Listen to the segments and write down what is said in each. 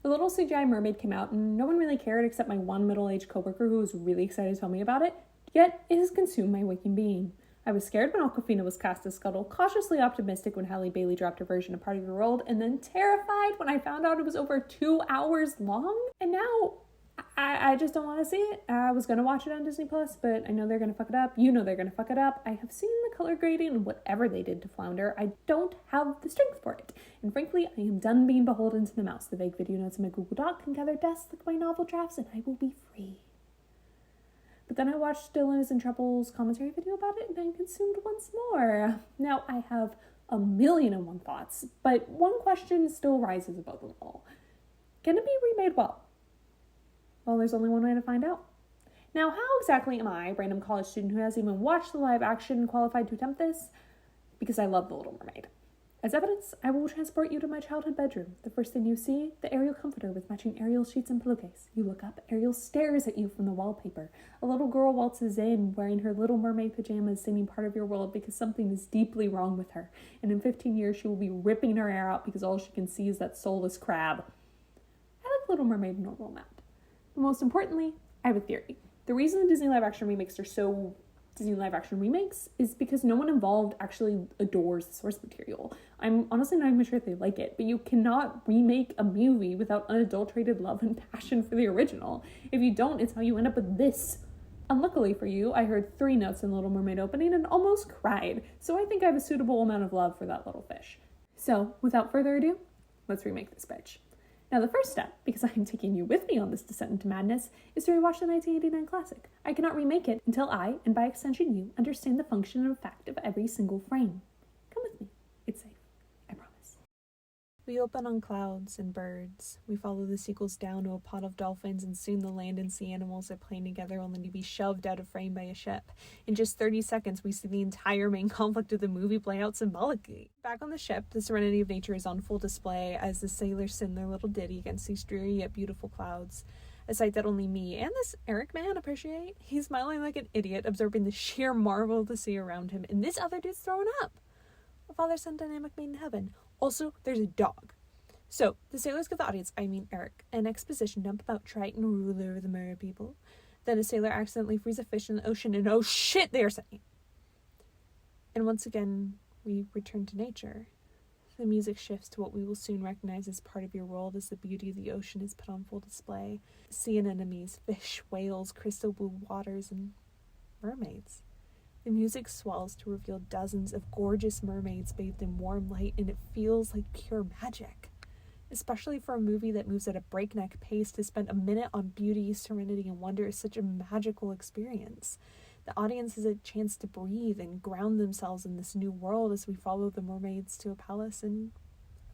The little CGI mermaid came out and no one really cared except my one middle-aged coworker who was really excited to tell me about it, yet it has consumed my waking being. I was scared when Awkwafina was cast as Scuttle, cautiously optimistic when Halle Bailey dropped her version of Part of Your World, and then terrified when I found out it was over 2 hours long. And now I just don't want to see it. I was going to watch it on Disney Plus, but I know they're going to fuck it up. You know they're going to fuck it up. I have seen the color grading and whatever they did to Flounder. I don't have the strength for it. And frankly, I am done being beholden to the mouse. The vague video notes in my Google Doc can gather dust like my novel drafts, and I will be free. But then I watched Dylan is in Trouble's commentary video about it, and I'm consumed once more. Now, I have 1,000,001 thoughts, but one question still rises above them all. Can it be remade well? Well, there's only one way to find out. Now, how exactly am I, a random college student who hasn't even watched the live action, qualified to attempt this? Because I love The Little Mermaid. As evidence, I will transport you to my childhood bedroom. The first thing you see, the Ariel comforter with matching Ariel sheets and pillowcase. You look up, Ariel stares at you from the wallpaper. A little girl waltzes in, wearing her Little Mermaid pajamas, singing Part of Your World because something is deeply wrong with her. And in 15 years, she will be ripping her hair out because all she can see is that soulless crab. I like Little Mermaid in normal amount. But most importantly, I have a theory. The reason the Disney live action remakes are so Disney live action remakes is because no one involved actually adores the source material. I'm honestly not even sure if they like it, but you cannot remake a movie without unadulterated love and passion for the original. If you don't, it's how you end up with this. Unluckily for you, I heard 3 notes in Little Mermaid opening and almost cried, so I think I have a suitable amount of love for that little fish. So, without further ado, let's remake this bitch. Now, the first step, because I am taking you with me on this descent into madness, is to rewatch the 1989 classic. I cannot remake it until I, and by extension you, understand the function and effect of every single frame. Come with me. It's safe. I promise. We open on clouds and birds. We follow the sequels down to a pod of dolphins, and soon the land and sea animals are playing together only to be shoved out of frame by a ship. In just 30 seconds, we see the entire main conflict of the movie play out symbolically. Back on the ship, the serenity of nature is on full display as the sailors sing their little ditty against these dreary yet beautiful clouds. A sight that only me and this Eric man appreciate. He's smiling like an idiot, absorbing the sheer marvel of the sea around him, and this other dude's throwing up. A father-son dynamic made in heaven. Also, there's a dog. So, the sailors give the audience, I mean Eric, an exposition dump about Triton, ruler of the mer people. Then a sailor accidentally frees a fish in the ocean, and oh shit, they are singing. And once again, we return to nature. The music shifts to what we will soon recognize as part of your world as the beauty of the ocean is put on full display. Sea anemones, fish, whales, crystal blue waters, and mermaids. The music swells to reveal dozens of gorgeous mermaids bathed in warm light, and it feels like pure magic. Especially for a movie that moves at a breakneck pace, to spend a minute on beauty, serenity, and wonder is such a magical experience. The audience has a chance to breathe and ground themselves in this new world as we follow the mermaids to a palace and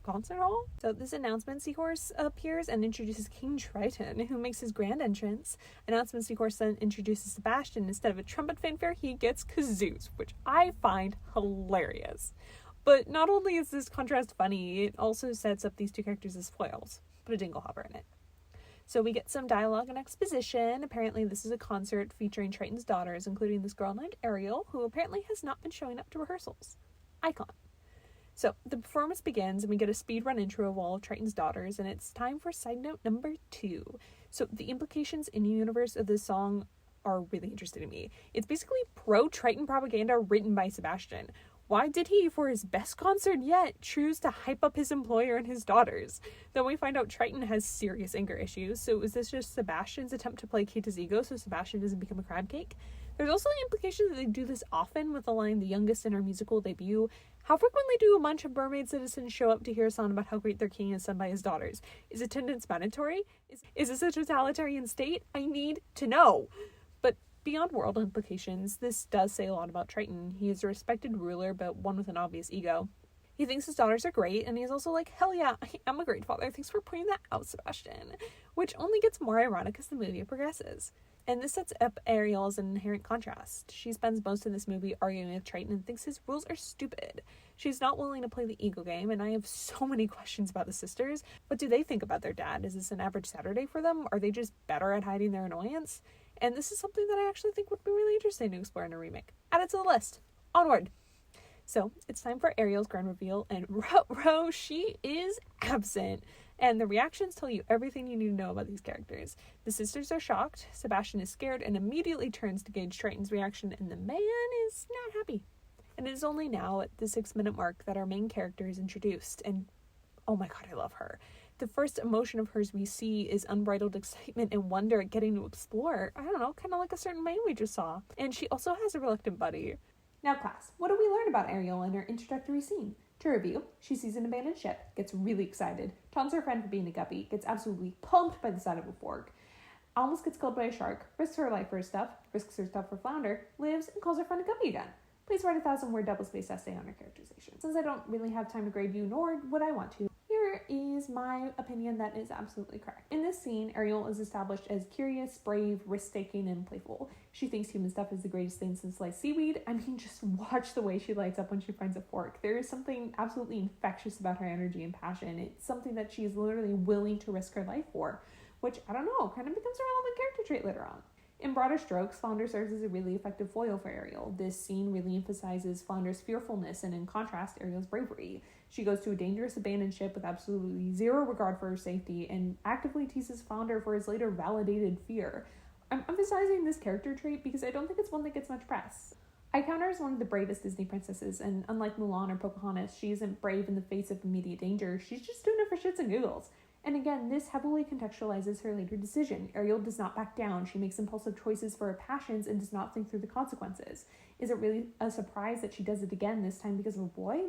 concert hall. So this announcement seahorse appears and introduces King Triton, who makes his grand entrance. Announcement seahorse then introduces Sebastian. Instead of a trumpet fanfare, he gets kazoos, which I find hilarious. But not only is this contrast funny, it also sets up these two characters as foils. Put a dingle hopper in it. So we get some dialogue and exposition. Apparently this is a concert featuring Triton's daughters, including this girl named Ariel, who apparently has not been showing up to rehearsals. Icon. So the performance begins, and we get a speed run intro of all of Triton's daughters, and it's time for side note number 2. So the implications in the universe of this song are really interesting to me. It's basically pro-Triton propaganda written by Sebastian. Why did he, for his best concert yet, choose to hype up his employer and his daughters? Then we find out Triton has serious anger issues, so is this just Sebastian's attempt to placate his ego so Sebastian doesn't become a crab cake? There's also the implication that they do this often with the line, the youngest in our musical debut. How frequently do a bunch of mermaid citizens show up to hear a song about how great their king is sung by his daughters? Is attendance mandatory? Is this a totalitarian state? I need to know. But beyond world implications, this does say a lot about Triton. He is a respected ruler, but one with an obvious ego. He thinks his daughters are great, and he's also like, hell yeah, I am a great father. Thanks for pointing that out, Sebastian. Which only gets more ironic as the movie progresses. And this sets up Ariel as an inherent contrast. She spends most of this movie arguing with Triton and thinks his rules are stupid. She's not willing to play the ego game, and I have so many questions about the sisters. What do they think about their dad? Is this an average Saturday for them? Are they just better at hiding their annoyance? And this is something that I actually think would be really interesting to explore in a remake. Add it to the list. Onward. So, it's time for Ariel's grand reveal, and ruh-roh, she is absent. And the reactions tell you everything you need to know about these characters. The sisters are shocked, Sebastian is scared and immediately turns to gauge Triton's reaction, and the man is not happy. And it is only now at the 6-minute mark that our main character is introduced, and oh my god, I love her. The first emotion of hers we see is unbridled excitement and wonder at getting to explore. I don't know, kind of like a certain May we just saw. And she also has a reluctant buddy. Now class, what do we learn about Ariel in her introductory scene? To review, she sees an abandoned ship, gets really excited, taunts her friend for being a guppy, gets absolutely pumped by the sight of a fork, almost gets killed by a shark, risks her life for her stuff, risks her stuff for flounder, lives, and calls her friend a guppy again. Please write a 1,000-word double-spaced essay on her characterization. Since I don't really have time to grade you, nor would I want to, here is my opinion that is absolutely correct. In this scene, Ariel is established as curious, brave, risk-taking, and playful. She thinks human stuff is the greatest thing since sliced seaweed. I mean, just watch the way she lights up when she finds a fork. There is something absolutely infectious about her energy and passion. It's something that she is literally willing to risk her life for, which, I don't know, kind of becomes a relevant character trait later on. In broader strokes, Flounder serves as a really effective foil for Ariel. This scene really emphasizes Flounder's fearfulness and, in contrast, Ariel's bravery. She goes to a dangerous abandoned ship with absolutely zero regard for her safety and actively teases Flounder for his later validated fear. I'm emphasizing this character trait because I don't think it's one that gets much press. I count her as one of the bravest Disney princesses, and unlike Mulan or Pocahontas, she isn't brave in the face of immediate danger. She's just doing it for shits and giggles. And again, this heavily contextualizes her later decision. Ariel does not back down. She makes impulsive choices for her passions and does not think through the consequences. Is it really a surprise that she does it again, this time because of a boy?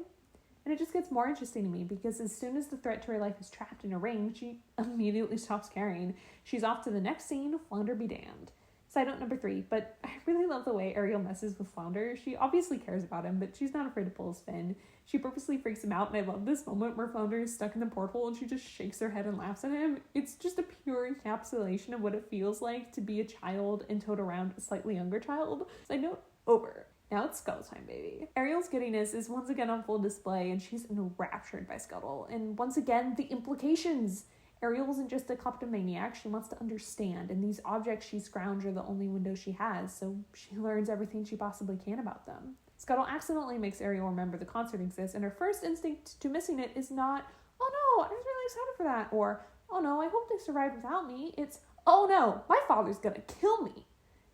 And it just gets more interesting to me because as soon as the threat to her life is trapped in a ring, she immediately stops caring. She's off to the next scene, Flounder be damned. Side note number 3, but I really love the way Ariel messes with Flounder. She obviously cares about him, but she's not afraid to pull his fin. She purposely freaks him out, and I love this moment where Flounder is stuck in the porthole and she just shakes her head and laughs at him. It's just a pure encapsulation of what it feels like to be a child and tote around a slightly younger child. Side note over. Now it's Scuttle time, baby. Ariel's giddiness is once again on full display, and she's enraptured by Scuttle. And once again, the implications. Ariel isn't just a kleptomaniac, she wants to understand, and these objects she scrounged are the only window she has, so she learns everything she possibly can about them. Scuttle accidentally makes Ariel remember the concert exists, and her first instinct to missing it is not, oh no, I was really excited for that, or, oh no, I hope they survived without me. It's, oh no, my father's gonna kill me.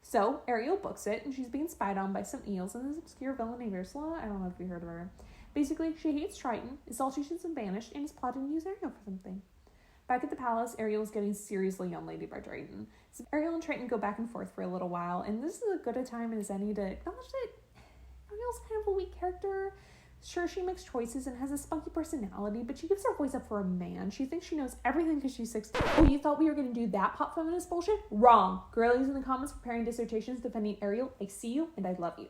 So, Ariel books it, and she's being spied on by some eels and this obscure villain named Ursula. I don't know if you heard of her. Basically, she hates Triton, is saltitious and banished, and is plotting to use Ariel for something. Back at the palace, Ariel is getting seriously young lady by Triton. So Ariel and Triton go back and forth for a little while, and this is as good a time as any to acknowledge that Ariel's kind of a weak character. Sure, she makes choices and has a spunky personality, but she gives her voice up for a man. She thinks she knows everything because she's 16. Oh, you thought we were going to do that pop feminist bullshit? Wrong. Girlies in the comments preparing dissertations defending Ariel, I see you and I love you.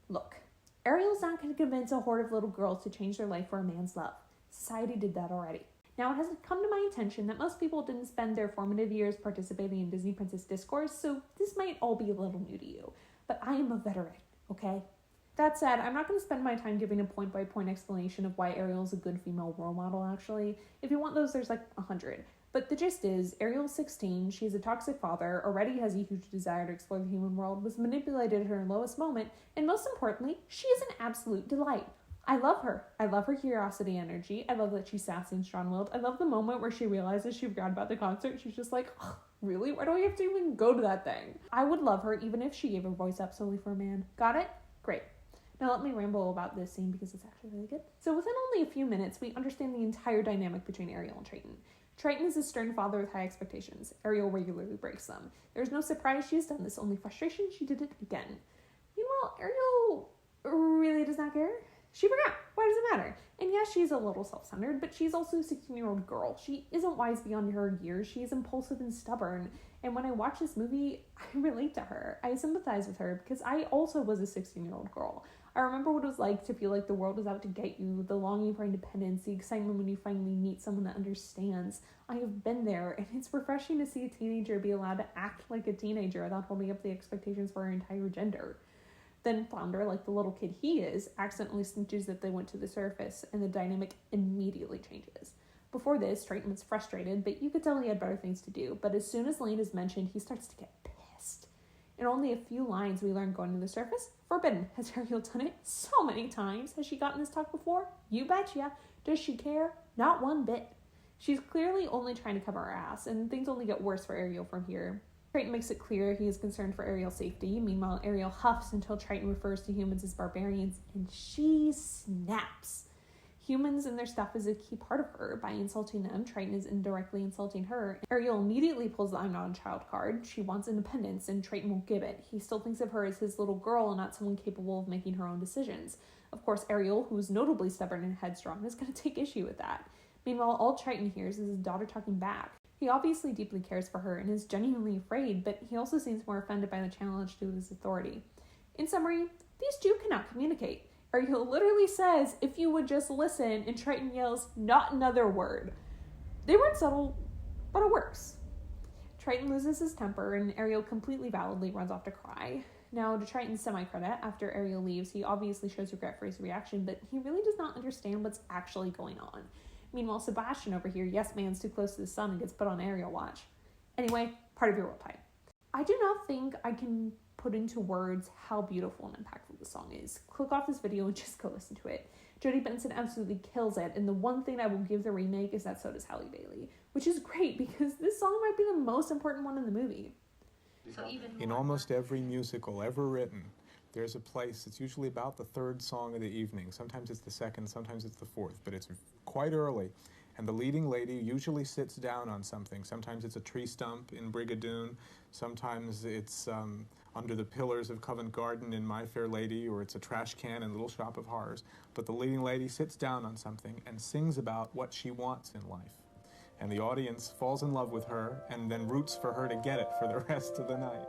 Look, Ariel's not going to convince a horde of little girls to change their life for a man's love. Society did that already. Now, it has come to my attention that most people didn't spend their formative years participating in Disney princess discourse, so this might all be a little new to you. But I am a veteran, okay? That said, I'm not going to spend my time giving a point-by-point explanation of why Ariel is a good female role model, actually. If you want those, there's like 100. But the gist is, Ariel's 16, she's a toxic father, already has a huge desire to explore the human world, was manipulated at her lowest moment, and most importantly, she is an absolute delight. I love her. I love her curiosity energy. I love that she's sassy and strong-willed. I love the moment where she realizes she forgot about the concert. She's just like, oh, really? Why do I have to even go to that thing? I would love her even if she gave her voice up solely for a man. Got it? Great. Now let me ramble about this scene because it's actually really good. So within only a few minutes, we understand the entire dynamic between Ariel and Triton. Triton is a stern father with high expectations. Ariel regularly breaks them. There's no surprise she has done this, only frustration she did it again. Meanwhile, Ariel really does not care. She forgot. Why does it matter? And yes, she's a little self-centered, but she's also a 16-year-old girl. She isn't wise beyond her years. She is impulsive and stubborn. And when I watch this movie, I relate to her. I sympathize with her because I also was a 16-year-old girl. I remember what it was like to feel like the world was out to get you, the longing for independence, the excitement when you finally meet someone that understands. I have been there, and it's refreshing to see a teenager be allowed to act like a teenager without holding up the expectations for her entire gender. Then Flounder, like the little kid he is, accidentally snitches that they went to the surface, and the dynamic immediately changes. Before this, Triton was frustrated, but you could tell he had better things to do. But as soon as Lane is mentioned, he starts to get pissed. In only a few lines, we learn going to the surface. Forbidden. Has Ariel done it so many times? Has she gotten this talk before? You betcha. Does she care? Not one bit. She's clearly only trying to cover her ass, and things only get worse for Ariel from here. Triton makes it clear he is concerned for Ariel's safety. Meanwhile, Ariel huffs until Triton refers to humans as barbarians, and she snaps. Humans and their stuff is a key part of her. By insulting them, Triton is indirectly insulting her. Ariel immediately pulls the I'm not a child card. She wants independence, and Triton won't give it. He still thinks of her as his little girl and not someone capable of making her own decisions. Of course, Ariel, who's notably stubborn and headstrong, is going to take issue with that. Meanwhile, all Triton hears is his daughter talking back. He obviously deeply cares for her and is genuinely afraid, but he also seems more offended by the challenge to his authority. In summary, these two cannot communicate. Ariel literally says, if you would just listen, and Triton yells, not another word. They weren't subtle, but it works. Triton loses his temper, and Ariel completely validly runs off to cry. Now, to Triton's semi-credit, after Ariel leaves, he obviously shows regret for his reaction, but he really does not understand what's actually going on. Meanwhile, Sebastian over here, yes man's too close to the sun and gets put on Ariel watch. Anyway, part of your world type. I do not think I can put into words how beautiful and impactful the song is. Click off this video and just go listen to it. Jodie Benson absolutely kills it, and the one thing I will give the remake is that so does Halle Bailey, which is great because this song might be the most important one in the movie. In almost every musical ever written, there's a place, it's usually about the third song of the evening. Sometimes it's the second, sometimes it's the fourth, but it's quite early. And the leading lady usually sits down on something. Sometimes it's a tree stump in Brigadoon. Sometimes it's under the pillars of Covent Garden in My Fair Lady, or it's a trash can in Little Shop of Horrors. But the leading lady sits down on something and sings about what she wants in life. And the audience falls in love with her and then roots for her to get it for the rest of the night.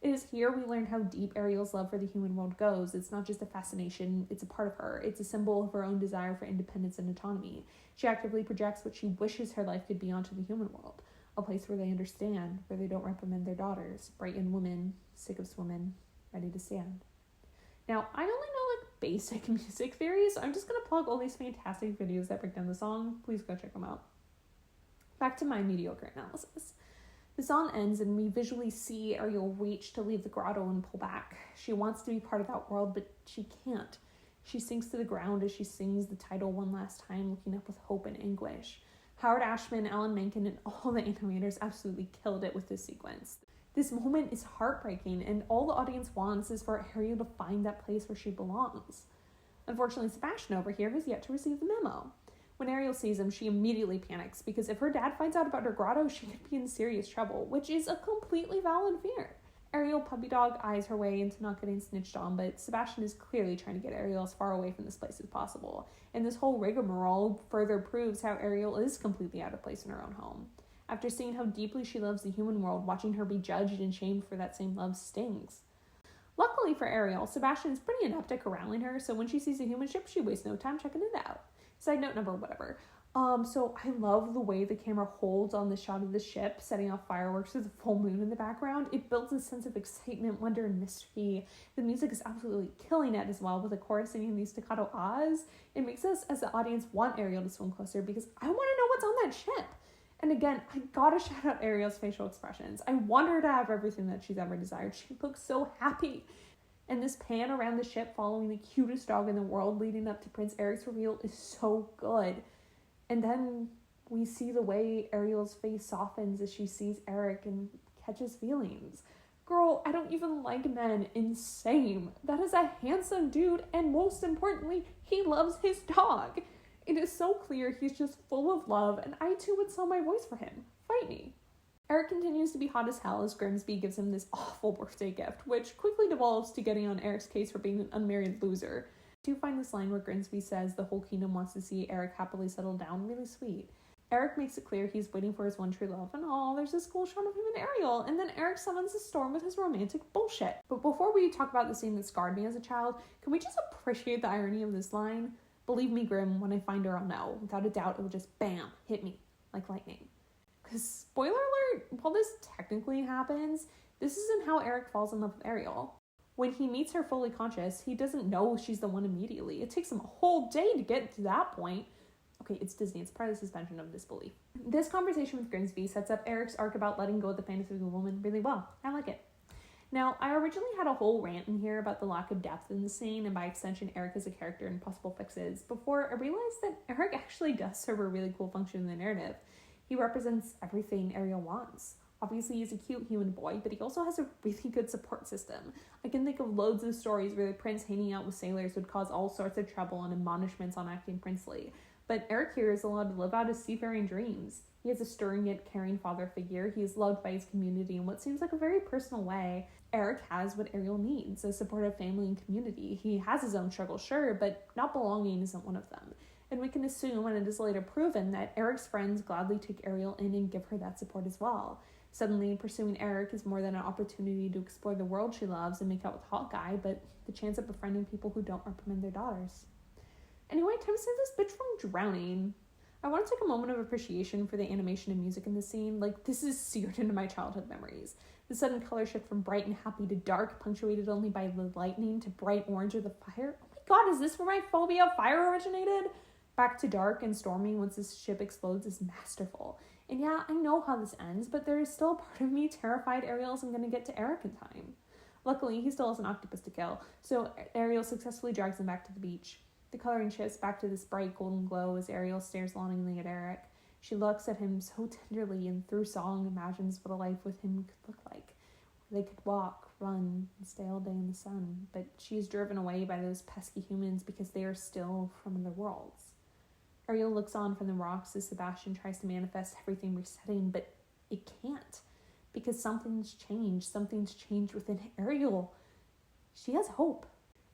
It is here we learn how deep Ariel's love for the human world goes. It's not just a fascination, it's a part of her. It's a symbol of her own desire for independence and autonomy. She actively projects what she wishes her life could be onto the human world. A place where they understand, where they don't reprimand their daughters. Bright young women, sick of swimming, ready to stand. Now, I only know basic music theory, so I'm just going to plug all these fantastic videos that break down the song. Please go check them out. Back to my mediocre analysis. The song ends and we visually see Ariel reach to leave the grotto and pull back. She wants to be part of that world, but she can't. She sinks to the ground as she sings the title one last time, looking up with hope and anguish. Howard Ashman, Alan Menken, and all the animators absolutely killed it with this sequence. This moment is heartbreaking, and all the audience wants is for Ariel to find that place where she belongs. Unfortunately, Sebastian over here has yet to receive the memo. When Ariel sees him, she immediately panics, because if her dad finds out about her grotto, she could be in serious trouble, which is a completely valid fear. Ariel puppy dog eyes her way into not getting snitched on, but Sebastian is clearly trying to get Ariel as far away from this place as possible. And this whole rigmarole further proves how Ariel is completely out of place in her own home. After seeing how deeply she loves the human world, watching her be judged and shamed for that same love stings. Luckily for Ariel, Sebastian is pretty inept at corralling her, so when she sees a human ship, she wastes no time checking it out. Side note number whatever. So I love the way the camera holds on the shot of the ship, setting off fireworks with a full moon in the background. It builds a sense of excitement, wonder, and mystery. The music is absolutely killing it as well, with the chorus singing these staccato ahs. It makes us, as the audience, want Ariel to swim closer because I want to know what's on that ship. And again, I gotta shout out Ariel's facial expressions. I want her to have everything that she's ever desired. She looks so happy. And this pan around the ship following the cutest dog in the world leading up to Prince Eric's reveal is so good. And then we see the way Ariel's face softens as she sees Eric and catches feelings. Girl, I don't even like men. Insane. That is a handsome dude, and most importantly, he loves his dog. It is so clear he's just full of love, and I too would sell my voice for him. Fight me. Eric continues to be hot as hell as Grimsby gives him this awful birthday gift, which quickly devolves to getting on Eric's case for being an unmarried loser. I do find this line where Grimsby says the whole kingdom wants to see Eric happily settle down really sweet. Eric makes it clear he's waiting for his one true love, and there's this cool shot of him and Ariel, and then Eric summons a storm with his romantic bullshit. But before we talk about the scene that scarred me as a child, can we just appreciate the irony of this line? Believe me, Grim, when I find her, I'll know. Without a doubt, it will just bam, hit me like lightning. Because, spoiler alert, while this technically happens, this isn't how Eric falls in love with Ariel. When he meets her fully conscious, he doesn't know she's the one immediately. It takes him a whole day to get to that point. Okay, it's Disney. It's part of the suspension of disbelief. This conversation with Grimsby sets up Eric's arc about letting go of the fantasy of the woman really well. I like it. Now, I originally had a whole rant in here about the lack of depth in the scene, and by extension, Eric as a character and possible fixes, before I realized that Eric actually does serve a really cool function in the narrative. He represents everything Ariel wants. Obviously, he's a cute human boy, but he also has a really good support system. I can think of loads of stories where the prince hanging out with sailors would cause all sorts of trouble and admonishments on acting princely. But Eric here is allowed to live out his seafaring dreams. He has a stirring yet caring father figure. He is loved by his community in what seems like a very personal way. Eric has what Ariel needs, a supportive family and community. He has his own struggles, sure, but not belonging isn't one of them. And we can assume, and it is later proven, that Eric's friends gladly take Ariel in and give her that support as well. Suddenly, pursuing Eric is more than an opportunity to explore the world she loves and make out with a hot guy, but the chance of befriending people who don't reprimand their daughters. Anyway, time to save this bitch from drowning. I want to take a moment of appreciation for the animation and music in this scene. Like, this is seared into my childhood memories. The sudden color shift from bright and happy to dark, punctuated only by the lightning, to bright orange or the fire. Oh my god, is this where my phobia of fire originated? Back to dark and stormy once this ship explodes is masterful. And yeah, I know how this ends, but there is still a part of me terrified Ariel isn't going to get to Eric in time. Luckily, he still has an octopus to kill, so Ariel successfully drags him back to the beach. The coloring shifts back to this bright golden glow as Ariel stares longingly at Eric. She looks at him so tenderly and through song imagines what a life with him could look like. Where they could walk, run, and stay all day in the sun, but she is driven away by those pesky humans because they are still from other worlds. Ariel looks on from the rocks as Sebastian tries to manifest everything resetting, but it can't, because something's changed within Ariel. She has hope.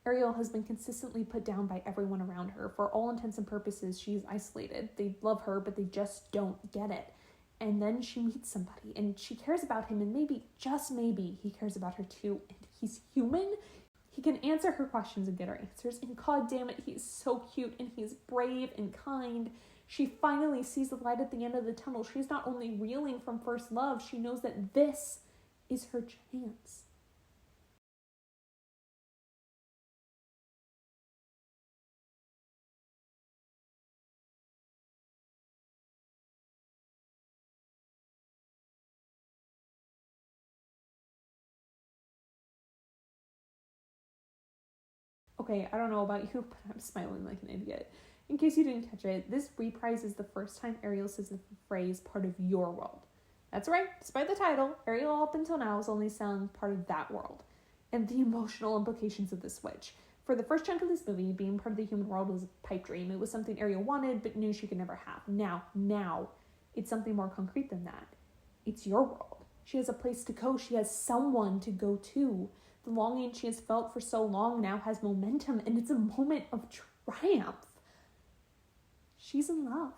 Ariel has been consistently put down by everyone around her. For all intents and purposes, she's isolated. They love her, but they just don't get it. And then she meets somebody, and she cares about him, and maybe, just maybe, he cares about her too, and he's human. He can answer her questions and get her answers, and god damn it, he's so cute, and he's brave and kind. She finally sees the light at the end of the tunnel. She's not only reeling from first love, she knows that this is her chance. Okay, I don't know about you, but I'm smiling like an idiot. In case you didn't catch it, this reprise is the first time Ariel says the phrase part of your world. That's right, despite the title, Ariel up until now has only sung part of that world. And the emotional implications of this switch. For the first chunk of this movie, being part of the human world was a pipe dream. It was something Ariel wanted, but knew she could never have. Now, it's something more concrete than that. It's your world. She has a place to go. She has someone to go to. The longing she has felt for so long now has momentum, and it's a moment of triumph. She's in love.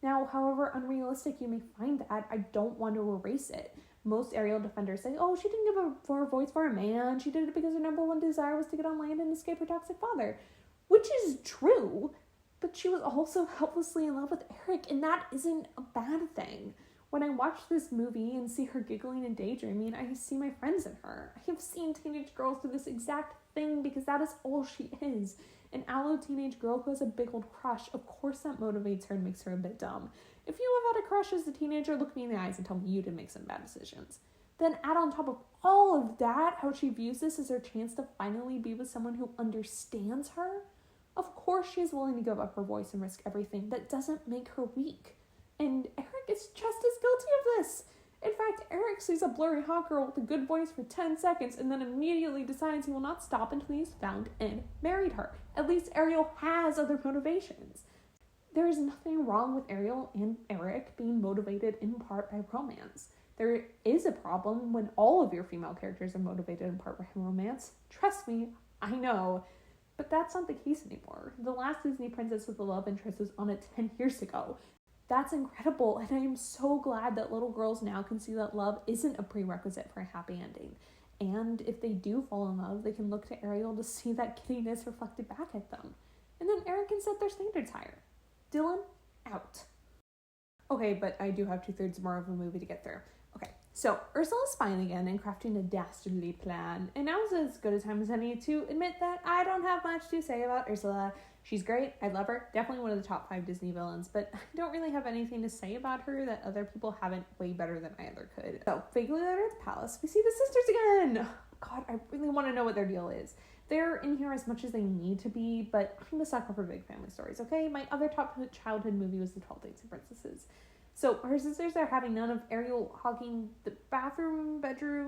Now, however unrealistic you may find that, I don't want to erase it. Most Ariel defenders say, oh, she didn't give her voice for a man. She did it because her number one desire was to get on land and escape her toxic father. Which is true, but she was also helplessly in love with Eric, and that isn't a bad thing. When I watch this movie and see her giggling and daydreaming, I see my friends in her. I have seen teenage girls do this exact thing because that is all she is. An allo teenage girl who has a big old crush, of course that motivates her and makes her a bit dumb. If you have had a crush as a teenager, look me in the eyes and tell me you didn't make some bad decisions. Then add on top of all of that, how she views this as her chance to finally be with someone who understands her. Of course she is willing to give up her voice and risk everything. That doesn't make her weak. And Eric is just as guilty of this. In fact, Eric sees a blurry hot girl with a good voice for 10 seconds and then immediately decides he will not stop until he's found and married her. At least Ariel has other motivations. There is nothing wrong with Ariel and Eric being motivated in part by romance. There is a problem when all of your female characters are motivated in part by romance. Trust me, I know. But that's not the case anymore. The last Disney princess with a love interest was on it 10 years ago. That's incredible, and I am so glad that little girls now can see that love isn't a prerequisite for a happy ending. And if they do fall in love, they can look to Ariel to see that giddiness reflected back at them. And then Eric can set their standards higher. Dylan, out. Okay, but I do have 2/3 more of a movie to get through. Okay, So, Ursula's fine again and crafting a dastardly plan, and now is as good a time as any to admit that I don't have much to say about Ursula. She's great, I love her, definitely one of the top 5 Disney villains, but I don't really have anything to say about her that other people haven't way better than I ever could. So, vaguely later at the palace, we see the sisters again! God, I really want to know what their deal is. They're in here as much as they need to be, but I'm a sucker for big family stories, okay? My other top childhood movie was The 12 Dates of Princesses. So her sisters are having none of Ariel hogging the bedroom,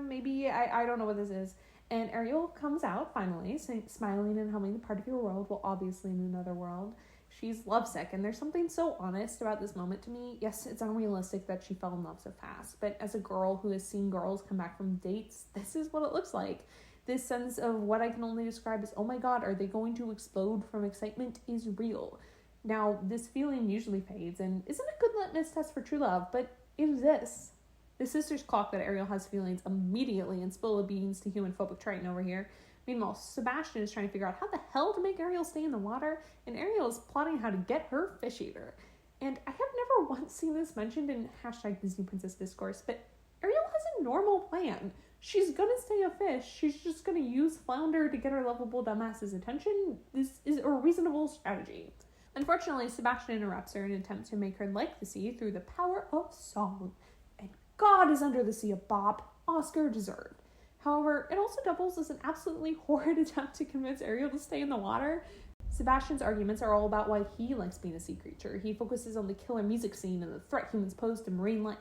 maybe. I don't know what this is. And Ariel comes out, finally, smiling and humming the part of your world, well, obviously in another world. She's lovesick, and there's something so honest about this moment to me. Yes, it's unrealistic that she fell in love so fast, but as a girl who has seen girls come back from dates, this is what it looks like. This sense of what I can only describe as, oh my god, are they going to explode from excitement is real. Now, this feeling usually fades and isn't a good litmus test for true love, but it exists. The sisters clock that Ariel has feelings immediately and spill the beans to human-phobic Triton over here. Meanwhile, Sebastian is trying to figure out how the hell to make Ariel stay in the water, and Ariel is plotting how to get her fish eater. And I have never once seen this mentioned in hashtag Disney Princess Discourse, but Ariel has a normal plan. She's gonna stay a fish. She's just gonna use Flounder to get her lovable dumbass's attention. This is a reasonable strategy. Unfortunately, Sebastian interrupts her in an attempt to make her like the sea through the power of song. And God is under the sea a bop, Oscar deserved. However, it also doubles as an absolutely horrid attempt to convince Ariel to stay in the water. Sebastian's arguments are all about why he likes being a sea creature. He focuses on the killer music scene and the threat humans pose to marine life.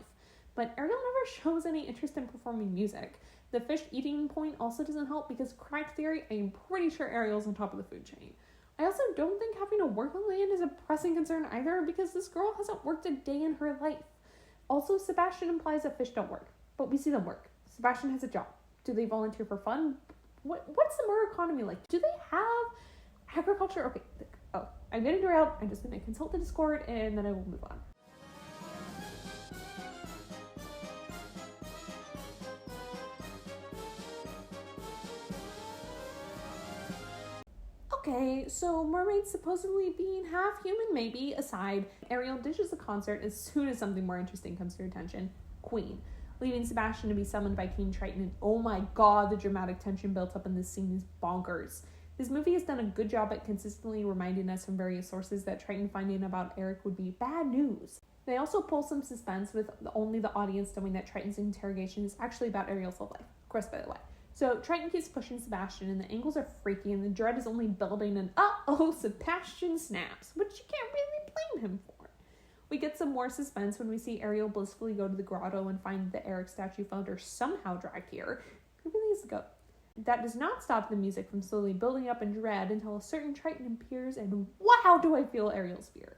But Ariel never shows any interest in performing music. The fish eating point also doesn't help because, correct theory, I am pretty sure Ariel's on top of the food chain. I also don't think having to work on land is a pressing concern either because this girl hasn't worked a day in her life. Also, Sebastian implies that fish don't work, but we see them work. Sebastian has a job. Do they volunteer for fun? What's the mer economy like? Do they have agriculture? Okay, I'm getting derailed. I'm just going to consult the Discord and then I will move on. Okay, so mermaids supposedly being half human, maybe, aside, Ariel ditches the concert as soon as something more interesting comes to her attention. Queen. Leaving Sebastian to be summoned by King Triton, and oh my god, the dramatic tension built up in this scene is bonkers. This movie has done a good job at consistently reminding us from various sources that Triton finding about Eric would be bad news. They also pull some suspense with only the audience knowing that Triton's interrogation is actually about Ariel's love life. Of course, by the way. So Triton keeps pushing Sebastian, and the angles are freaky, and the dread is only building, and Sebastian snaps, which you can't really blame him for. We get some more suspense when we see Ariel blissfully go to the grotto and find the Eric statue Flounder somehow dragged here. He really is a goat. That does not stop the music from slowly building up in dread until a certain Triton appears, and wow, do I feel Ariel's fear.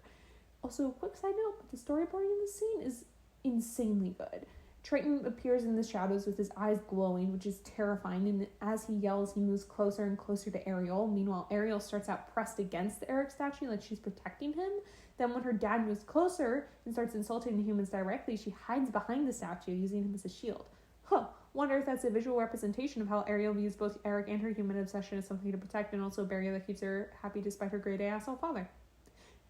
Also, quick side note, the storyboarding in this scene is insanely good. Triton appears in the shadows with his eyes glowing, which is terrifying, and as he yells, he moves closer and closer to Ariel. Meanwhile, Ariel starts out pressed against the Eric statue like she's protecting him. Then when her dad moves closer and starts insulting the humans directly, she hides behind the statue, using him as a shield. Wonder if that's a visual representation of how Ariel views both Eric and her human obsession as something to protect and also a barrier that keeps her happy despite her grade A asshole father.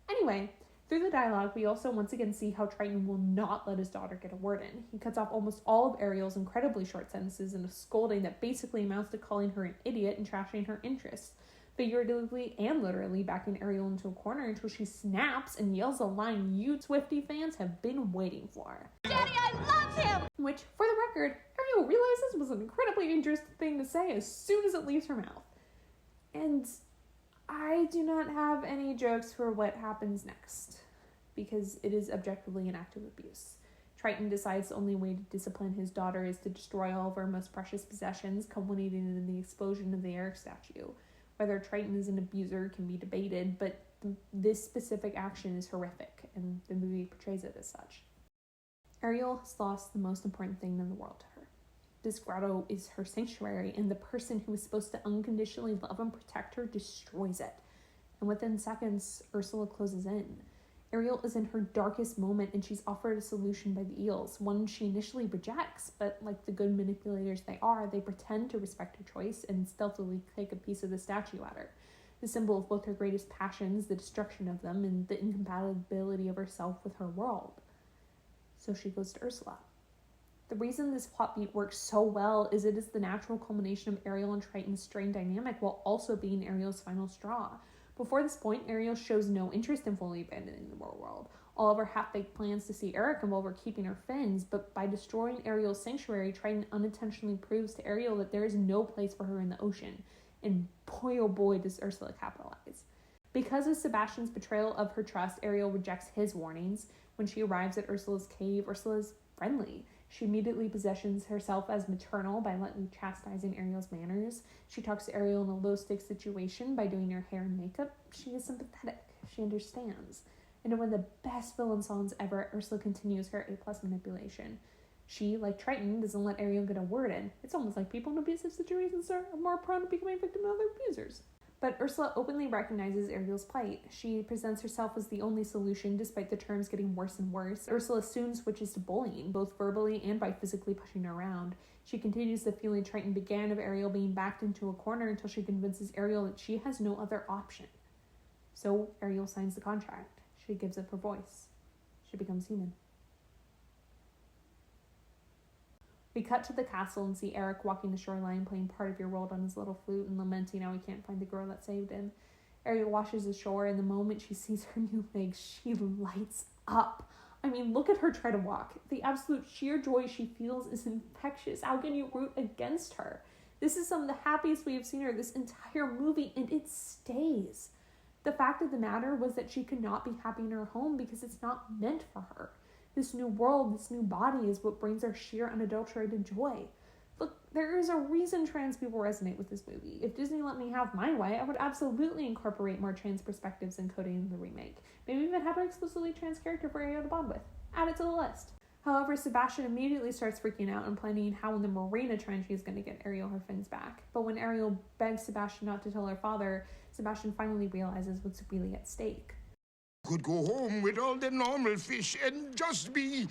Anyway, through the dialogue, we also once again see how Triton will not let his daughter get a word in. He cuts off almost all of Ariel's incredibly short sentences in a scolding that basically amounts to calling her an idiot and trashing her interests, figuratively and literally backing Ariel into a corner until she snaps and yells a line you Swiftie fans have been waiting for. Daddy, I love him! Which, for the record, Ariel realizes was an incredibly interesting thing to say as soon as it leaves her mouth. And I do not have any jokes for what happens next, because it is objectively an act of abuse. Triton decides the only way to discipline his daughter is to destroy all of her most precious possessions, culminating in the explosion of the Eric statue. Whether Triton is an abuser can be debated, but this specific action is horrific, and the movie portrays it as such. Ariel has lost the most important thing in the world to her. This grotto is her sanctuary, and the person who is supposed to unconditionally love and protect her destroys it. And within seconds, Ursula closes in. Ariel is in her darkest moment, and she's offered a solution by the eels, one she initially rejects, but like the good manipulators they are, they pretend to respect her choice and stealthily take a piece of the statue at her. The symbol of both her greatest passions, the destruction of them, and the incompatibility of herself with her world. So she goes to Ursula. The reason this plot beat works so well is it is the natural culmination of Ariel and Triton's strained dynamic while also being Ariel's final straw. Before this point, Ariel shows no interest in fully abandoning the world. All of her half-baked plans to see Eric involve her keeping her fins, but by destroying Ariel's sanctuary, Triton unintentionally proves to Ariel that there is no place for her in the ocean. And boy oh boy does Ursula capitalize. Because of Sebastian's betrayal of her trust, Ariel rejects his warnings. When she arrives at Ursula's cave, Ursula is friendly. She immediately positions herself as maternal by lightly chastising Ariel's manners. She talks to Ariel in a low-stakes situation by doing her hair and makeup. She is sympathetic. She understands. And in one of the best villain songs ever, Ursula continues her A+ manipulation. She, like Triton, doesn't let Ariel get a word in. It's almost like people in abusive situations are more prone to becoming victim of other abusers. But Ursula openly recognizes Ariel's plight. She presents herself as the only solution, despite the terms getting worse and worse. Ursula soon switches to bullying, both verbally and by physically pushing her around. She continues the feeling Triton began of Ariel being backed into a corner until she convinces Ariel that she has no other option. So Ariel signs the contract. She gives up her voice. She becomes human. We cut to the castle and see Eric walking the shoreline, playing Part of Your World on his little flute and lamenting how he can't find the girl that saved him. Ariel washes ashore, and the moment she sees her new legs, she lights up. I mean, look at her try to walk. The absolute sheer joy she feels is infectious. How can you root against her? This is some of the happiest we have seen her this entire movie, and it stays. The fact of the matter was that she could not be happy in her home because it's not meant for her. This new world, this new body is what brings her sheer unadulterated joy. Look, there is a reason trans people resonate with this movie. If Disney let me have my way, I would absolutely incorporate more trans perspectives and coding in the remake. Maybe even have an explicitly trans character for Ariel to bond with. Add it to the list. However, Sebastian immediately starts freaking out and planning how in the marina trench he is going to get Ariel her fins back. But when Ariel begs Sebastian not to tell her father, Sebastian finally realizes what's really at stake. Could go home with all the normal fish and just be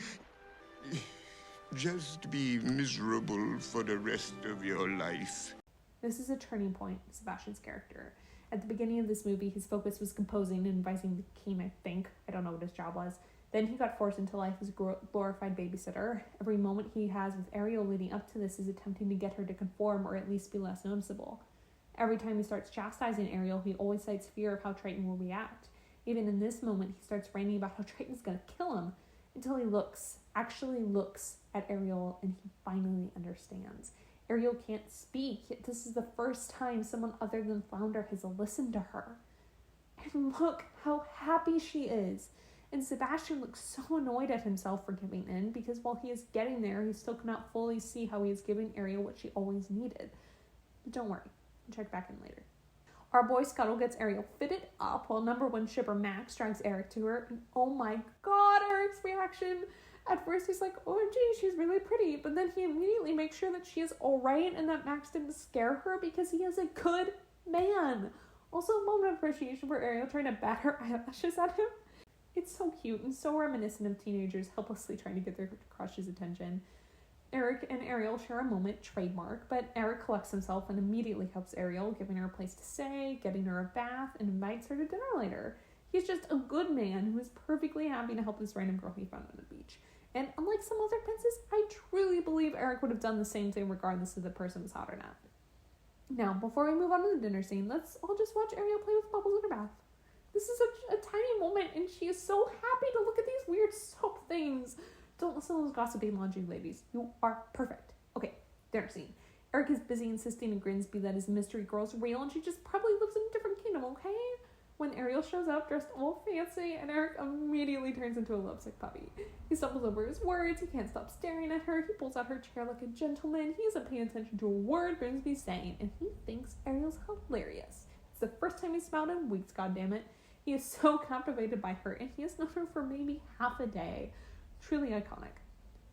miserable for the rest of your life. This is a turning point in Sebastian's character. At the beginning of this movie, his focus was composing and advising the king, I think. I don't know what his job was. Then he got forced into life as a glorified babysitter. Every moment he has with Ariel leading up to this is attempting to get her to conform or at least be less noticeable. Every time he starts chastising Ariel, he always cites fear of how Triton will react. Even in this moment, he starts ranting about how Triton's going to kill him until he actually looks at Ariel, and he finally understands. Ariel can't speak, yet this is the first time someone other than Flounder has listened to her. And look how happy she is. And Sebastian looks so annoyed at himself for giving in, because while he is getting there, he still cannot fully see how he is giving Ariel what she always needed. But don't worry, I'll check back in later. Our boy Scuttle gets Ariel fitted up while number one shipper Max drags Eric to her. And oh my god, Eric's reaction. At first he's like, OMG, she's really pretty. But then he immediately makes sure that she is alright and that Max didn't scare her because he is a good man. Also a moment of appreciation for Ariel trying to bat her eyelashes at him. It's so cute and so reminiscent of teenagers helplessly trying to get their crush's attention. Eric and Ariel share a moment, trademark, but Eric collects himself and immediately helps Ariel, giving her a place to stay, getting her a bath, and invites her to dinner later. He's just a good man who is perfectly happy to help this random girl he found on the beach. And unlike some other princes, I truly believe Eric would have done the same thing regardless if the person was hot or not. Now, before we move on to the dinner scene, let's all just watch Ariel play with bubbles in her bath. This is a tiny moment, and she is so happy to look at these weird soap things. Don't listen to those gossipy laundry ladies. You are perfect. Okay, dinner scene. Eric is busy insisting to Grimsby that his mystery girl is real, and she just probably lives in a different kingdom, okay? When Ariel shows up dressed all fancy, and Eric immediately turns into a lovesick puppy. He stumbles over his words, he can't stop staring at her, he pulls out her chair like a gentleman, he isn't paying attention to a word Grimsby's saying, and he thinks Ariel's hilarious. It's the first time he smiled in weeks, goddammit. He is so captivated by her, and he has known her for maybe half a day. Truly iconic.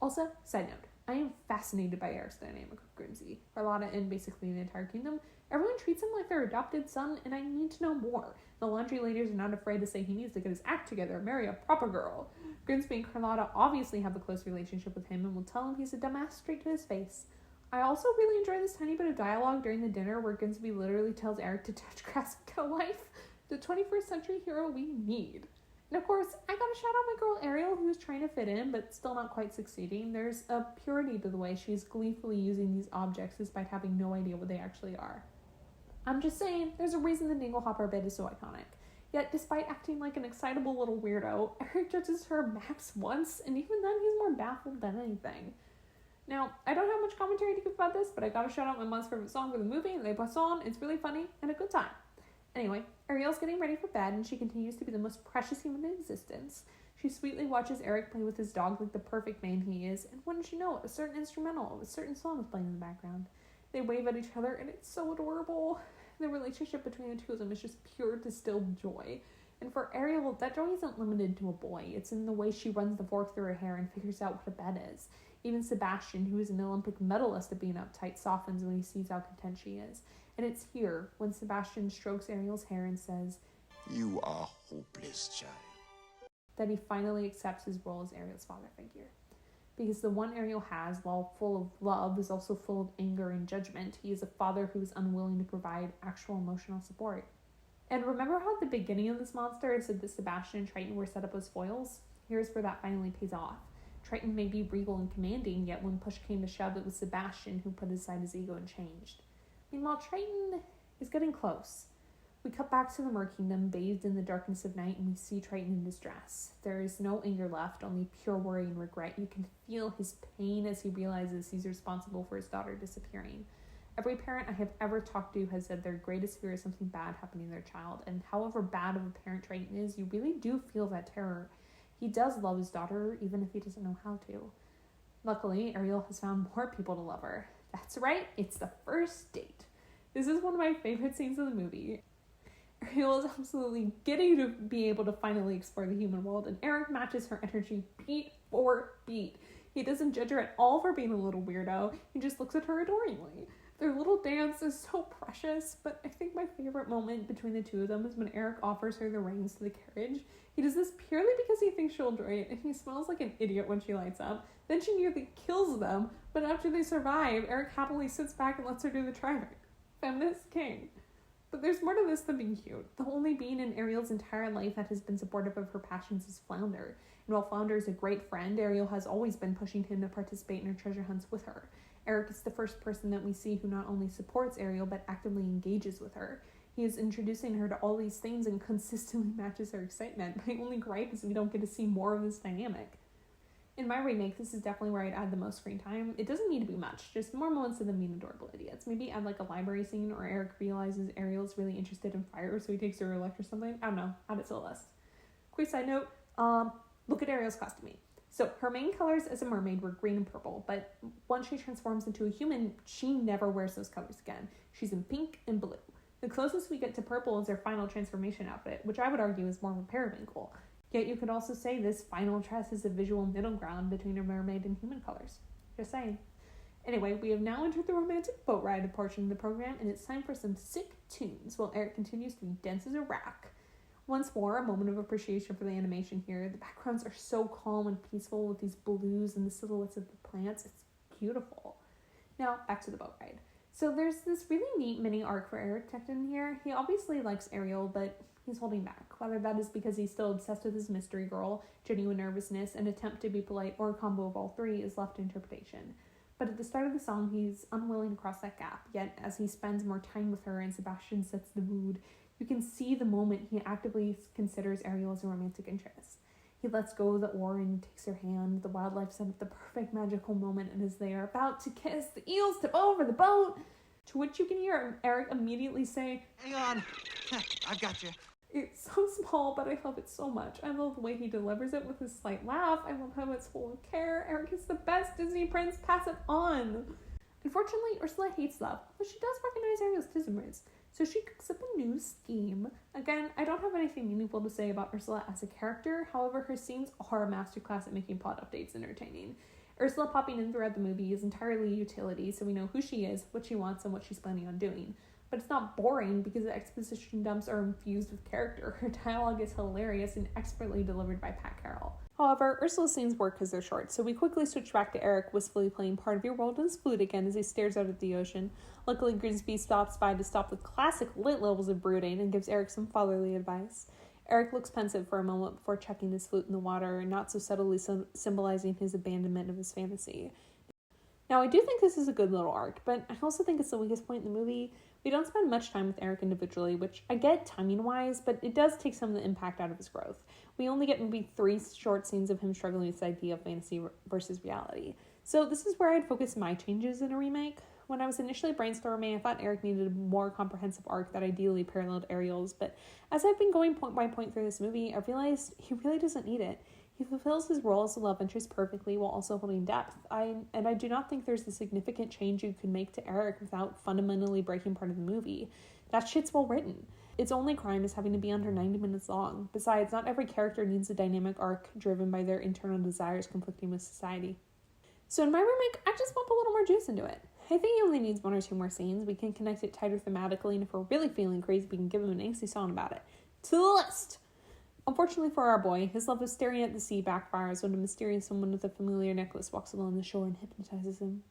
Also, side note, I am fascinated by Eric's dynamic with Grimsby, Carlotta, and basically the entire kingdom. Everyone treats him like their adopted son, and I need to know more. The laundry ladies are not afraid to say he needs to get his act together and marry a proper girl. Grimsby and Carlotta obviously have a close relationship with him and will tell him he's a dumbass straight to his face. I also really enjoy this tiny bit of dialogue during the dinner where Grimsby literally tells Eric to touch grass and get a life. The 21st century hero we need. And of course, I gotta shout out my girl Ariel, who's trying to fit in, but still not quite succeeding. There's a purity to the way she's gleefully using these objects despite having no idea what they actually are. I'm just saying, there's a reason the Dingle Hopper bit is so iconic. Yet, despite acting like an excitable little weirdo, Eric judges her max once, and even then he's more baffled than anything. Now, I don't have much commentary to give about this, but I gotta shout out my mom's favorite song for the movie, Les Poissons. It's really funny and a good time. Anyway, Ariel's getting ready for bed, and she continues to be the most precious human in existence. She sweetly watches Eric play with his dog like the perfect man he is, and wouldn't you know it, a certain instrumental of a certain song is playing in the background. They wave at each other, and it's so adorable. The relationship between the two of them is just pure distilled joy. And for Ariel, that joy isn't limited to a boy. It's in the way she runs the fork through her hair and figures out what a bed is. Even Sebastian, who is an Olympic medalist at being uptight, softens when he sees how content she is. And it's here, when Sebastian strokes Ariel's hair and says, You are hopeless, child. that he finally accepts his role as Ariel's father figure. Because the one Ariel has, while full of love, is also full of anger and judgment. He is a father who is unwilling to provide actual emotional support. And remember how at the beginning of this monster I said that Sebastian and Triton were set up as foils? Here's where that finally pays off. Triton may be regal and commanding, yet when push came to shove, it was Sebastian who put aside his ego and changed. Meanwhile, Triton is getting close. We cut back to the Mer Kingdom, bathed in the darkness of night, and we see Triton in distress. There is no anger left, only pure worry and regret. You can feel his pain as he realizes he's responsible for his daughter disappearing. Every parent I have ever talked to has said their greatest fear is something bad happening to their child, and however bad of a parent Triton is, you really do feel that terror. He does love his daughter, even if he doesn't know how to. Luckily, Ariel has found more people to love her. That's right, it's the first date. This is one of my favorite scenes of the movie. Ariel is absolutely giddy to be able to finally explore the human world, and Eric matches her energy beat for beat. He doesn't judge her at all for being a little weirdo, he just looks at her adoringly. Their little dance is so precious, but I think my favorite moment between the two of them is when Eric offers her the reins to the carriage. He does this purely because he thinks she'll enjoy it, and he smells like an idiot when she lights up. Then she nearly kills them, but after they survive, Eric happily sits back and lets her do the driving. Feminist king. But there's more to this than being cute. The only being in Ariel's entire life that has been supportive of her passions is Flounder. And while Flounder is a great friend, Ariel has always been pushing him to participate in her treasure hunts with her. Eric is the first person that we see who not only supports Ariel, but actively engages with her. He is introducing her to all these things and consistently matches her excitement. My only gripe is we don't get to see more of this dynamic. In my remake, this is definitely where I'd add the most screen time. It doesn't need to be much, just more moments of them being adorable idiots. Maybe add like a library scene, or Eric realizes Ariel's really interested in fire, so he takes her elect or something. I don't know, add it to the list. Quick side note, look at Ariel's costuming. So her main colors as a mermaid were green and purple, but once she transforms into a human, she never wears those colors again. She's in pink and blue. The closest we get to purple is her final transformation outfit, which I would argue is more of a periwinkle. Yet you could also say this final dress is a visual middle ground between her mermaid and human colors. Just saying. Anyway, we have now entered the romantic boat ride portion of the program, and it's time for some sick tunes while Eric continues to be dense as a rock. Once more, a moment of appreciation for the animation here. The backgrounds are so calm and peaceful with these blues and the silhouettes of the plants. It's beautiful. Now, back to the boat ride. So there's this really neat mini arc for Eric tucked in here. He obviously likes Ariel, but he's holding back. Whether that is because he's still obsessed with his mystery girl, genuine nervousness, an attempt to be polite, or a combo of all three is left to interpretation. But at the start of the song, he's unwilling to cross that gap. Yet, as he spends more time with her and Sebastian sets the mood, you can see the moment he actively considers Ariel as a romantic interest. He lets go of the oar and takes her hand. The wildlife set up the perfect magical moment, and as they are about to kiss, the eels tip over the boat, to which you can hear Eric immediately say, Hang on, I've got you. It's so small, but I love it so much. I love the way he delivers it with his slight laugh. I love how it's full of care. Eric is the best Disney prince. Pass it on. Unfortunately, Ursula hates love, but she does recognize Ariel's tissues, so she cooks up a new scheme. Again, I don't have anything meaningful to say about Ursula as a character. However, her scenes are a masterclass at making plot updates entertaining. Ursula popping in throughout the movie is entirely utility, so we know who she is, what she wants, and what she's planning on doing. But it's not boring because the exposition dumps are infused with character. Her dialogue is hilarious and expertly delivered by Pat Carroll. However, Ursula's scenes work because they're short, so we quickly switch back to Eric wistfully playing Part of Your World on his flute again as he stares out at the ocean. Luckily, Grimsby stops by to stop the classic lit levels of brooding and gives Eric some fatherly advice. Eric looks pensive for a moment before chucking his flute in the water, not so subtly symbolizing his abandonment of his fantasy. Now, I do think this is a good little arc, but I also think it's the weakest point in the movie. We don't spend much time with Eric individually, which I get timing-wise, but it does take some of the impact out of his growth. We only get maybe 3 short scenes of him struggling with this idea of fantasy versus reality. So this is where I'd focus my changes in a remake. When I was initially brainstorming, I thought Eric needed a more comprehensive arc that ideally paralleled Ariel's, but as I've been going point by point through this movie, I realized he really doesn't need it. He fulfills his role as a love interest perfectly while also holding depth. I do not think there's a significant change you could make to Eric without fundamentally breaking part of the movie. That shit's well written. Its only crime is having to be under 90 minutes long. Besides, not every character needs a dynamic arc driven by their internal desires conflicting with society. So in my remake, I just want a little more juice into it. I think he only needs 1 or 2 more scenes. We can connect it tighter thematically, and if we're really feeling crazy, we can give him an angsty song about it. To the list! Unfortunately for our boy, his love of staring at the sea backfires when a mysterious woman with a familiar necklace walks along the shore and hypnotizes him.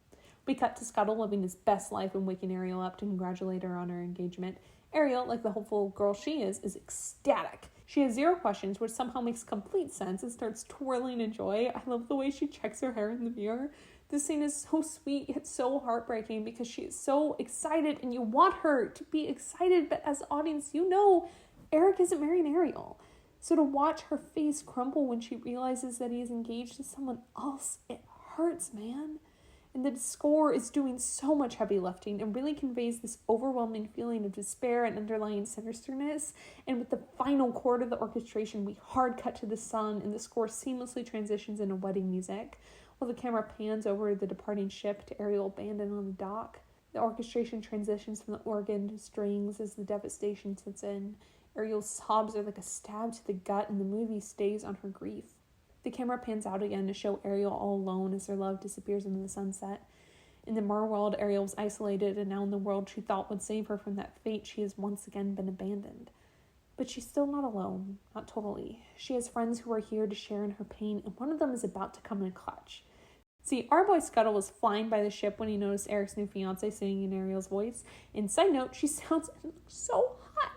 We cut to Scuttle living his best life and waking Ariel up to congratulate her on her engagement. Ariel, like the hopeful girl she is ecstatic. She has 0 questions, which somehow makes complete sense and starts twirling in joy. I love the way she checks her hair in the mirror. This scene is so sweet, yet so heartbreaking because she is so excited and you want her to be excited, but as the audience, you know Eric isn't marrying Ariel. So to watch her face crumble when she realizes that he is engaged to someone else, it hurts, man. And the score is doing so much heavy lifting and really conveys this overwhelming feeling of despair and underlying sinisterness. And with the final chord of the orchestration, we hard cut to the sun and the score seamlessly transitions into wedding music, while the camera pans over the departing ship to Ariel abandoned on the dock. The orchestration transitions from the organ to strings as the devastation sets in. Ariel's sobs are like a stab to the gut, and the movie stays on her grief. The camera pans out again to show Ariel all alone as their love disappears into the sunset. In the Mer world, Ariel was isolated, and now in the world she thought would save her from that fate, she has once again been abandoned. But she's still not alone, not totally. She has friends who are here to share in her pain, and one of them is about to come in clutch. See, our boy Scuttle was flying by the ship when he noticed Eric's new fiancée singing in Ariel's voice. And side note, she sounds so hot.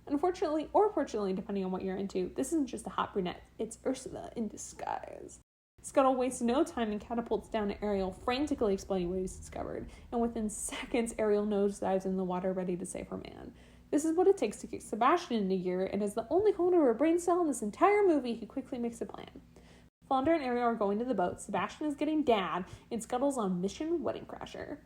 Unfortunately, or fortunately, depending on what you're into, this isn't just a hot brunette, it's Ursula in disguise. Scuttle wastes no time and catapults down to Ariel, frantically explaining what he's discovered, and within seconds, Ariel nosedives in the water ready to save her man. This is what it takes to kick Sebastian into gear, and as the only holder of a brain cell in this entire movie, he quickly makes a plan. Flounder and Ariel are going to the boat, Sebastian is getting dad, and Scuttle's on mission Wedding Crasher.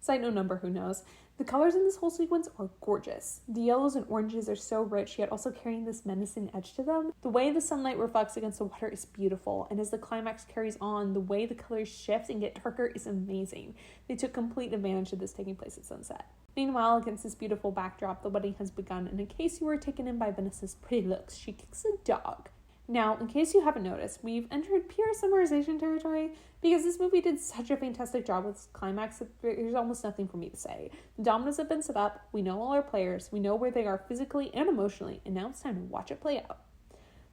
Side note number, who knows? The colors in this whole sequence are gorgeous. The yellows and oranges are so rich, yet also carrying this menacing edge to them. The way the sunlight reflects against the water is beautiful, and as the climax carries on, the way the colors shift and get darker is amazing. They took complete advantage of this taking place at sunset. Meanwhile, against this beautiful backdrop, the wedding has begun, and in case you were taken in by Vanessa's pretty looks, she kicks a dog. Now, in case you haven't noticed, we've entered pure summarization territory because this movie did such a fantastic job with its climax that there's almost nothing for me to say. The dominoes have been set up, we know all our players, we know where they are physically and emotionally, and now it's time to watch it play out.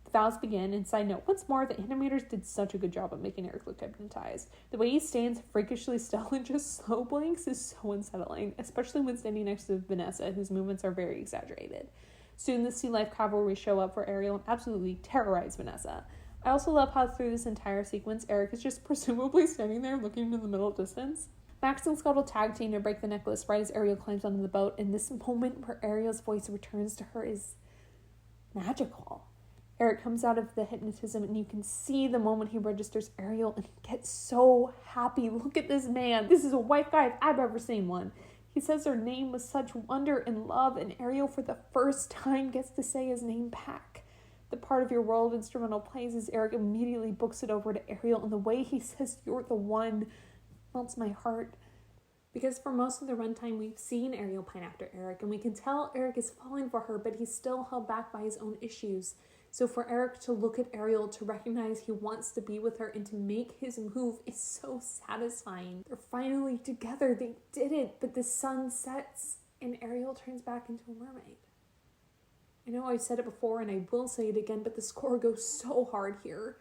The vows begin, and side note, once more, the animators did such a good job of making Eric look hypnotized. The way he stands freakishly still and just slow blinks is so unsettling, especially when standing next to Vanessa, whose movements are very exaggerated. Soon the Sea Life cavalry show up for Ariel and absolutely terrorize Vanessa. I also love how through this entire sequence, Eric is just presumably standing there looking into the middle distance. Max and Scuttle tag team to break the necklace right as Ariel climbs onto the boat, and this moment where Ariel's voice returns to her is magical. Eric comes out of the hypnotism, and you can see the moment he registers Ariel, and he gets so happy. Look at this man. This is a white guy if I've ever seen one. He says her name with such wonder and love, and Ariel for the first time gets to say his name back. The Part of Your World instrumental plays as Eric immediately books it over to Ariel, and the way he says, "You're the one," melts my heart. Because for most of the runtime, we've seen Ariel pine after Eric, and we can tell Eric is falling for her, but he's still held back by his own issues. So for Eric to look at Ariel, to recognize he wants to be with her, and to make his move is so satisfying. They're finally together. They did it. But the sun sets, and Ariel turns back into a mermaid. I know I've said it before, and I will say it again, but the score goes so hard here.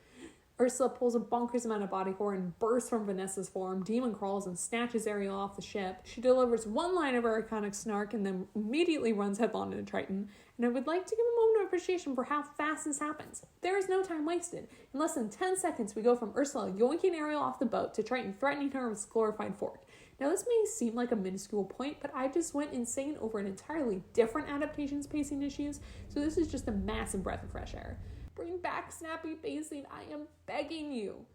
Ursula pulls a bonkers amount of body horror and bursts from Vanessa's form, demon crawls, and snatches Ariel off the ship. She delivers one line of her iconic snark and then immediately runs headlong into Triton. And I would like to give a moment of appreciation for how fast this happens. There is no time wasted. In less than 10 seconds, we go from Ursula yoinking Ariel off the boat to Triton threatening her with a glorified fork. Now, this may seem like a minuscule point, but I just went insane over an entirely different adaptation's pacing issues, so this is just a massive breath of fresh air. Bring back snappy pacing, I am begging you.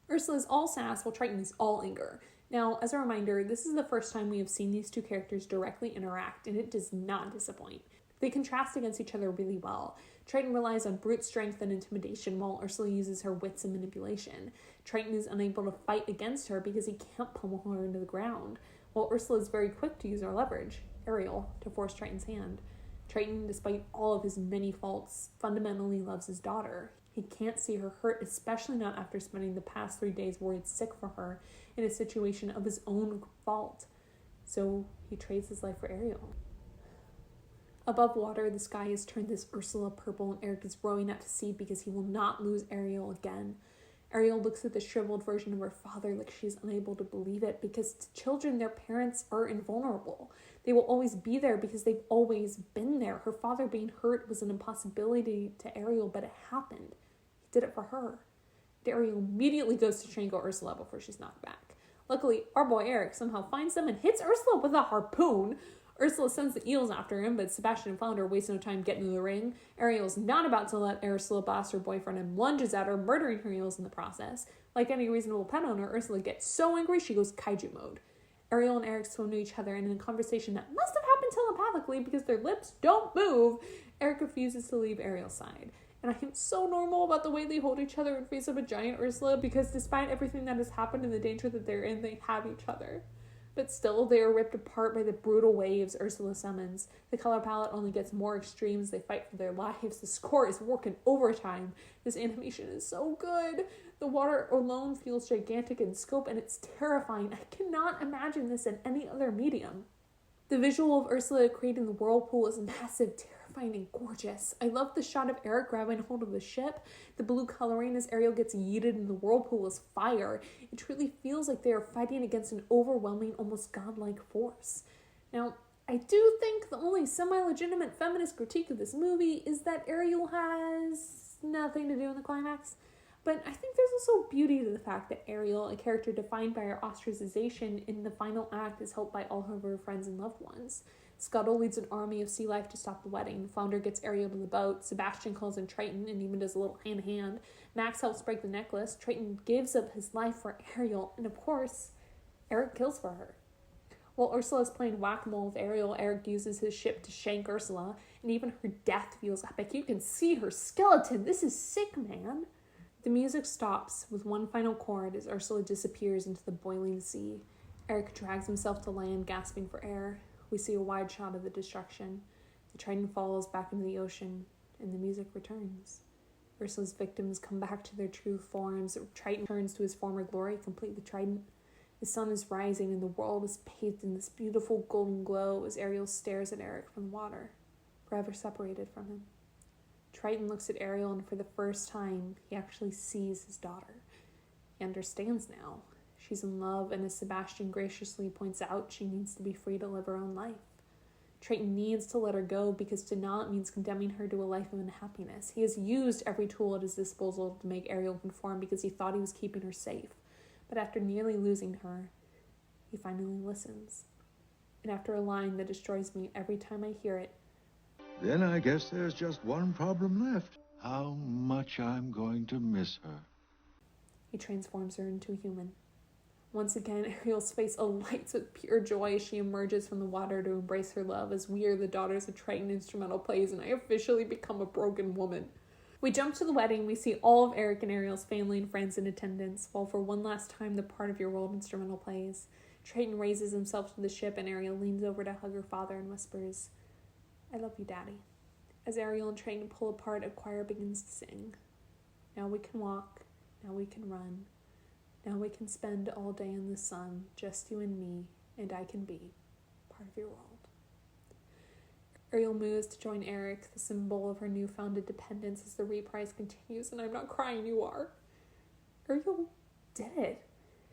Ursula is all sass while Triton is all anger. Now, as a reminder, this is the first time we have seen these two characters directly interact, and it does not disappoint. They contrast against each other really well. Triton relies on brute strength and intimidation, while Ursula uses her wits and manipulation. Triton is unable to fight against her because he can't pummel her into the ground, while Ursula is very quick to use her leverage, Ariel, to force Triton's hand. Triton, despite all of his many faults, fundamentally loves his daughter. He can't see her hurt, especially not after spending the past 3 days worried sick for her in a situation of his own fault. So he trades his life for Ariel. Above water, the sky has turned this Ursula purple, and Eric is rowing out to sea because he will not lose Ariel again. Ariel looks at the shriveled version of her father like she's unable to believe it, because to children, their parents are invulnerable. They will always be there because they've always been there. Her father being hurt was an impossibility to Ariel, but it happened. He did it for her. Ariel immediately goes to strangle Ursula before she's knocked back. Luckily, our boy Eric somehow finds them and hits Ursula with a harpoon. Ursula sends the eels after him, but Sebastian and Flounder waste no time getting to the ring. Ariel's not about to let Ursula boss her boyfriend and lunges at her, murdering her eels in the process. Like any reasonable pet owner, Ursula gets so angry she goes kaiju mode. Ariel and Eric swim to each other, and in a conversation that must have happened telepathically because their lips don't move, Eric refuses to leave Ariel's side. And I am so normal about the way they hold each other in face of a giant Ursula, because despite everything that has happened and the danger that they're in, they have each other. But still, they are ripped apart by the brutal waves Ursula summons. The color palette only gets more extreme as they fight for their lives. The score is working overtime. This animation is so good. The water alone feels gigantic in scope, and it's terrifying. I cannot imagine this in any other medium. The visual of Ursula creating the whirlpool is massive, terrifying, and gorgeous. I love the shot of Eric grabbing hold of the ship. The blue coloring as Ariel gets yeeted in the whirlpool is fire. It truly feels like they are fighting against an overwhelming, almost godlike force. Now, I do think the only semi-legitimate feminist critique of this movie is that Ariel has nothing to do in the climax. But I think there's also beauty to the fact that Ariel, a character defined by her ostracization in the final act, is helped by all of her friends and loved ones. Scuttle leads an army of sea life to stop the wedding. Flounder gets Ariel to the boat. Sebastian calls in Triton and even does a little hand-to-hand. Max helps break the necklace. Triton gives up his life for Ariel. And of course, Eric kills for her. While Ursula is playing whack-a-mole with Ariel, Eric uses his ship to shank Ursula. And even her death feels epic. You can see her skeleton. This is sick, man. The music stops with one final chord as Ursula disappears into the boiling sea. Eric drags himself to land, gasping for air. We see a wide shot of the destruction. The Triton falls back into the ocean, and the music returns. Ursula's victims come back to their true forms. Triton turns to his former glory, complete with Trident. The sun is rising, and the world is bathed in this beautiful golden glow as Ariel stares at Eric from the water, forever separated from him. Triton looks at Ariel, and for the first time, he actually sees his daughter. He understands now. She's in love, and as Sebastian graciously points out, she needs to be free to live her own life. Triton needs to let her go because to not means condemning her to a life of unhappiness. He has used every tool at his disposal to make Ariel conform because he thought he was keeping her safe. But after nearly losing her, he finally listens. And after a line that destroys me every time I hear it, then I guess there's just one problem left. How much I'm going to miss her. He transforms her into a human. Once again, Ariel's face alights with pure joy as she emerges from the water to embrace her love as we are the daughters of Triton instrumental plays, and I officially become a broken woman. We jump to the wedding. We see all of Eric and Ariel's family and friends in attendance, while for one last time the Part of Your World instrumental plays. Triton raises himself to the ship, and Ariel leans over to hug her father and whispers, "I love you, Daddy." As Ariel and Triton pull apart, a choir begins to sing. Now we can walk, now we can run. Now we can spend all day in the sun, just you and me, and I can be part of your world. Ariel moves to join Eric, the symbol of her newfound independence, as the reprise continues, and I'm not crying, you are. Ariel did it.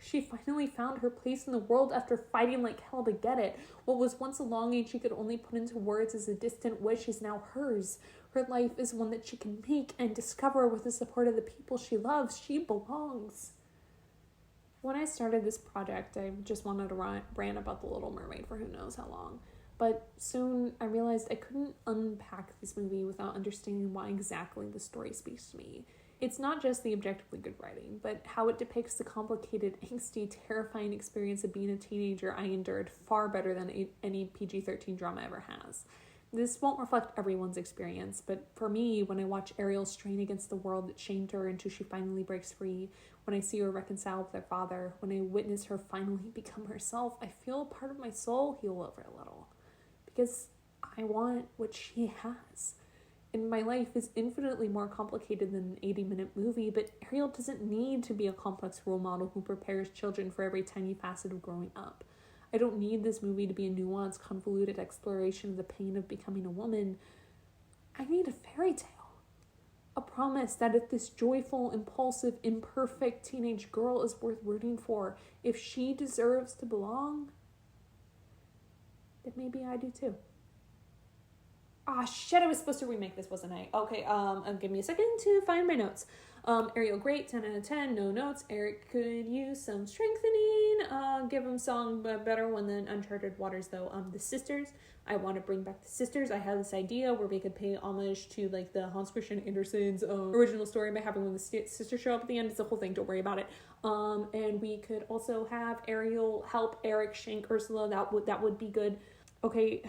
She finally found her place in the world after fighting like hell to get it. What was once a longing she could only put into words as a distant wish is now hers. Her life is one that she can make and discover with the support of the people she loves. She belongs. When I started this project, I just wanted to rant about the Little Mermaid for who knows how long. But soon I realized I couldn't unpack this movie without understanding why exactly the story speaks to me. It's not just the objectively good writing, but how it depicts the complicated, angsty, terrifying experience of being a teenager I endured far better than any PG-13 drama ever has. This won't reflect everyone's experience, but for me, when I watch Ariel strain against the world that shamed her until she finally breaks free, when I see her reconcile with her father, when I witness her finally become herself, I feel a part of my soul heal over a little. Because I want what she has. And my life is infinitely more complicated than an 80-minute movie, but Ariel doesn't need to be a complex role model who prepares children for every tiny facet of growing up. I don't need this movie to be a nuanced, convoluted exploration of the pain of becoming a woman. I need a fairy tale. A promise that if this joyful, impulsive, imperfect teenage girl is worth rooting for, if she deserves to belong, then maybe I do too. Ah, shit, I was supposed to remake this, wasn't I? Okay, give me a second to find my notes. Ariel, great, 10 out of 10, no notes. Eric could use some strengthening. Give him song, but better one than Uncharted Waters, though. The sisters, I want to bring back the sisters. I have this idea where we could pay homage to, like, the Hans Christian Andersen's original story by having one of the sisters show up at the end. It's a whole thing, don't worry about it. And we could also have Ariel help Eric shank Ursula. That would be good. Okay,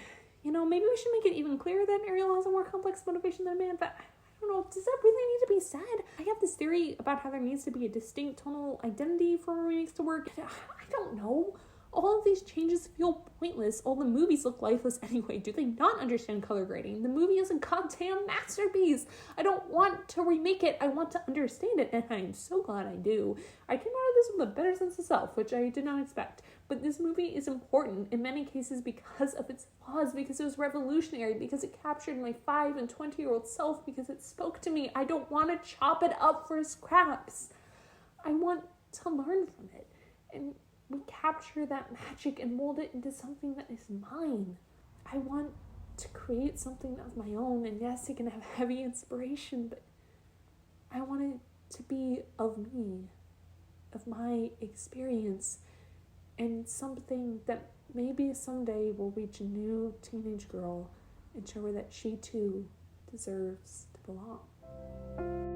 you know, maybe we should make it even clearer that Ariel has a more complex motivation than a man, but I don't know, does that really need to be said? I have this theory about how there needs to be a distinct tonal identity for remakes to work. I don't know. All of these changes feel pointless. All the movies look lifeless anyway. Do they not understand color grading? The movie is a goddamn masterpiece. I don't want to remake it. I want to understand it, and I am so glad I do. I came out of this with a better sense of self, which I did not expect. But this movie is important in many cases because of its flaws, because it was revolutionary, because it captured my 5 and 20-year-old self, because it spoke to me. I don't want to chop it up for scraps. I want to learn from it. And we capture that magic and mold it into something that is mine. I want to create something of my own, and yes, it can have heavy inspiration, but I want it to be of me, of my experience, and something that maybe someday will reach a new teenage girl and show her that she too deserves to belong.